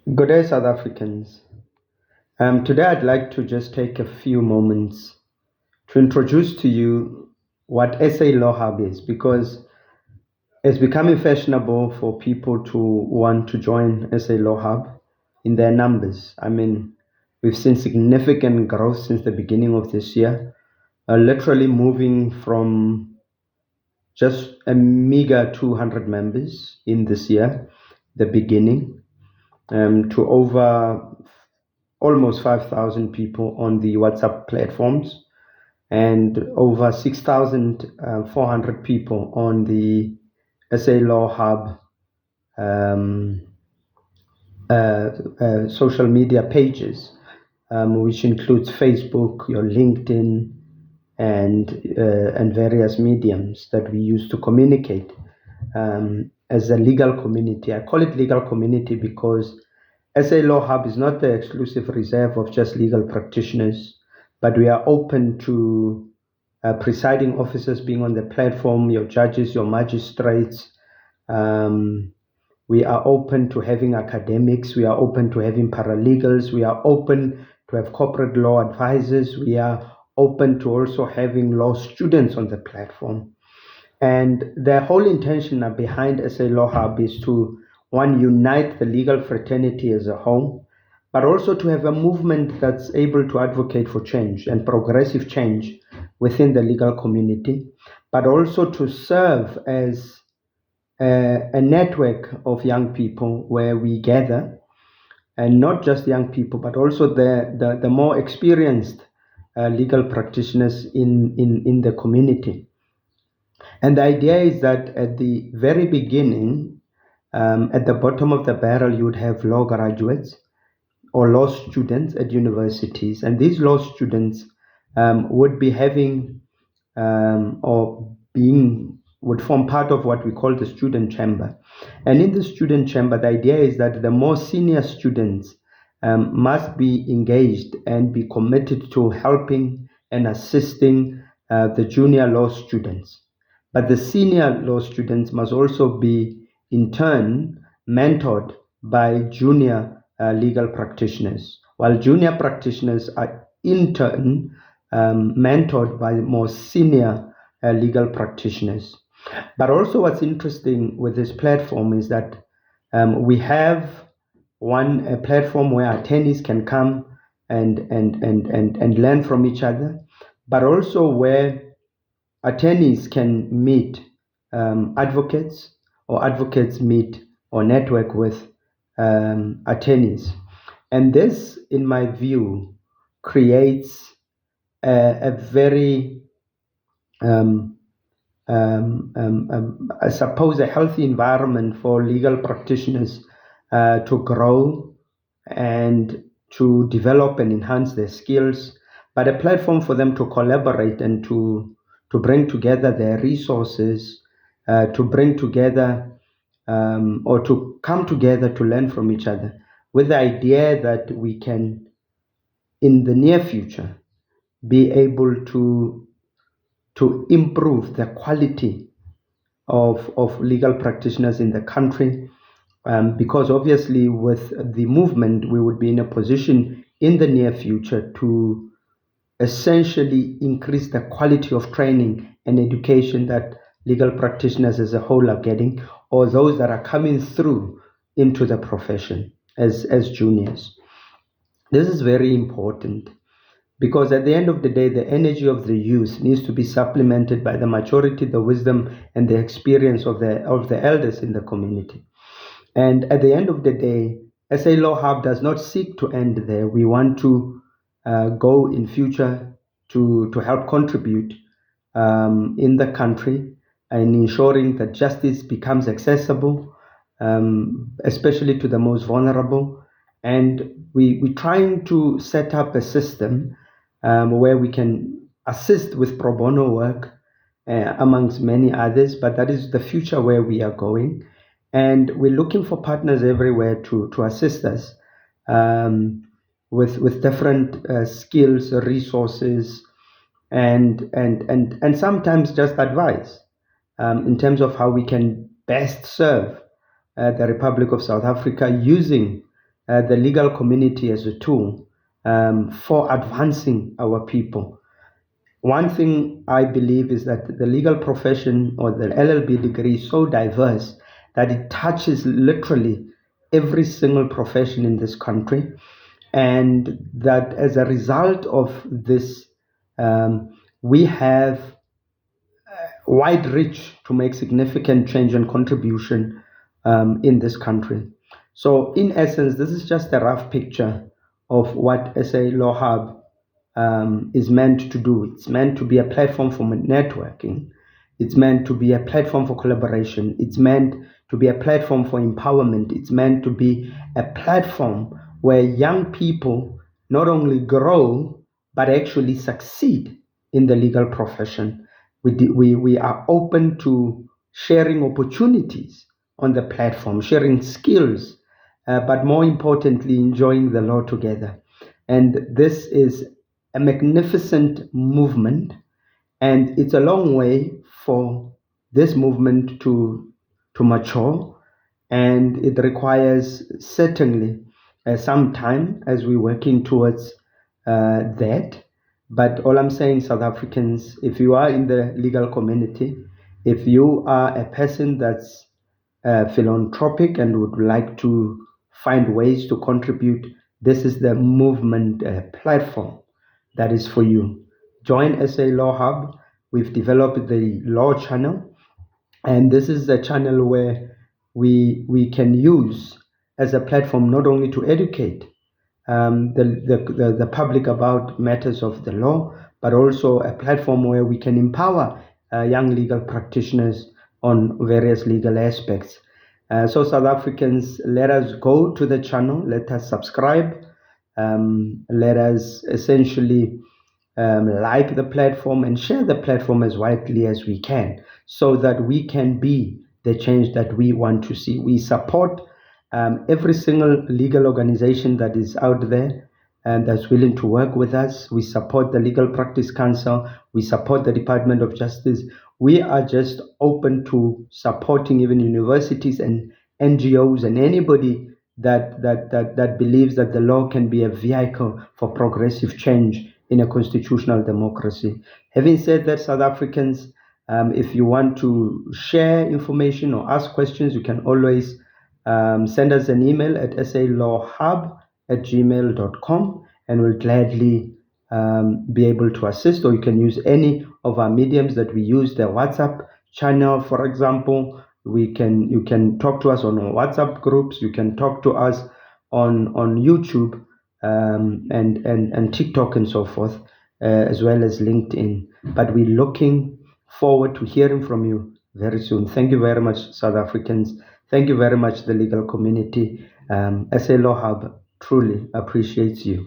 Good day, South Africans. Today, I'd like to just take a few moments to introduce to you what SA Law Hub is, because it's becoming fashionable for people to want to join SA Law Hub in their numbers. I mean, we've seen significant growth since the beginning of this year, literally moving from just a meager 200 members in this year, the beginning, to over almost 5,000 people on the WhatsApp platforms and over 6,400 people on the SA Law Hub um, social media pages, which includes Facebook, your LinkedIn, and various mediums that we use to communicate as a legal community. I call it legal community because SA Law Hub is not the exclusive reserve of just legal practitioners, but we are open to presiding officers being on the platform, your judges, your magistrates. We are open to having academics. We are open to having paralegals. We are open to have corporate law advisors. We are open to also having law students on the platform. And the whole intention behind SA Law Hub is to, one, unite the legal fraternity as a whole, but also to have a movement that's able to advocate for change and progressive change within the legal community, but also to serve as a network of young people where we gather, and not just young people, but also the more experienced legal practitioners in the community. And the idea is that at the very beginning, at the bottom of the barrel, you would have law graduates or law students at universities. And these law students would be having or being would form part of what we call the student chamber. And in the student chamber, the idea is that the more senior students must be engaged and be committed to helping and assisting the junior law students. But the senior law students must also be, in turn, mentored by junior legal practitioners, while junior practitioners are, in turn, mentored by more senior legal practitioners. But also, what's interesting with this platform is that we have a platform where attorneys can come and learn from each other, but also where attorneys can meet advocates, or advocates meet or network with attorneys. And this, in my view, creates a very, I suppose, a healthy environment for legal practitioners to grow and to develop and enhance their skills, but a platform for them to collaborate and to bring together their resources, to bring together or to come together to learn from each other, with the idea that we can, in the near future, be able to improve the quality of legal practitioners in the country. Because obviously, with the movement, we would be in a position in the near future to essentially increase the quality of training and education that legal practitioners as a whole are getting, or those that are coming through into the profession as juniors. This is very important because at the end of the day, the energy of the youth needs to be supplemented by the maturity, the wisdom, and the experience of the elders in the community. And at the end of the day, SA Law Hub does not seek to end there. We want to go in future to help contribute in the country and ensuring that justice becomes accessible, especially to the most vulnerable. And we're trying to set up a system where we can assist with pro bono work, amongst many others, but that is the future where we are going. And we're looking for partners everywhere to assist us with different skills, resources, and sometimes just advice in terms of how we can best serve the Republic of South Africa using the legal community as a tool for advancing our people. One thing I believe is that the legal profession or the LLB degree is so diverse that it touches literally every single profession in this country, and that as a result of this, we have wide reach to make significant change and contribution in this country. So, in essence, this is just a rough picture of what SA Law Hub is meant to do. It's meant to be a platform for networking. It's meant to be a platform for collaboration. It's meant to be a platform for empowerment. It's meant to be a platform where young people not only grow, but actually succeed in the legal profession. We are open to sharing opportunities on the platform, sharing skills, but more importantly, enjoying the law together. And this is a magnificent movement, and it's a long way for this movement to mature, and it requires certainly some time as we're working towards that. But all I'm saying, South Africans, if you are in the legal community, if you are a person that's philanthropic and would like to find ways to contribute, this is the movement platform that is for you. Join SA Law Hub. We've developed the law channel, and this is a channel where we can use as a platform not only to educate the public about matters of the law, but also a platform where we can empower young legal practitioners on various legal aspects. So South Africans, let us go to the channel, let us subscribe, let us essentially like the platform and share the platform as widely as we can so that we can be the change that we want to see. We support every single legal organization that is out there and that's willing to work with us. We support the Legal Practice Council. We support the Department of Justice. We are just open to supporting even universities and NGOs and anybody that believes that the law can be a vehicle for progressive change in a constitutional democracy. Having said that, South Africans, if you want to share information or ask questions, you can always send us an email at salawhub@gmail.com, and we'll gladly be able to assist. Or you can use any of our mediums that we use, the WhatsApp channel, for example. You can talk to us on our WhatsApp groups. You can talk to us on YouTube and TikTok and so forth, as well as LinkedIn. But we're looking forward to hearing from you very soon. Thank you very much, South Africans. Thank you very much, the legal community. SA Law Hub truly appreciates you.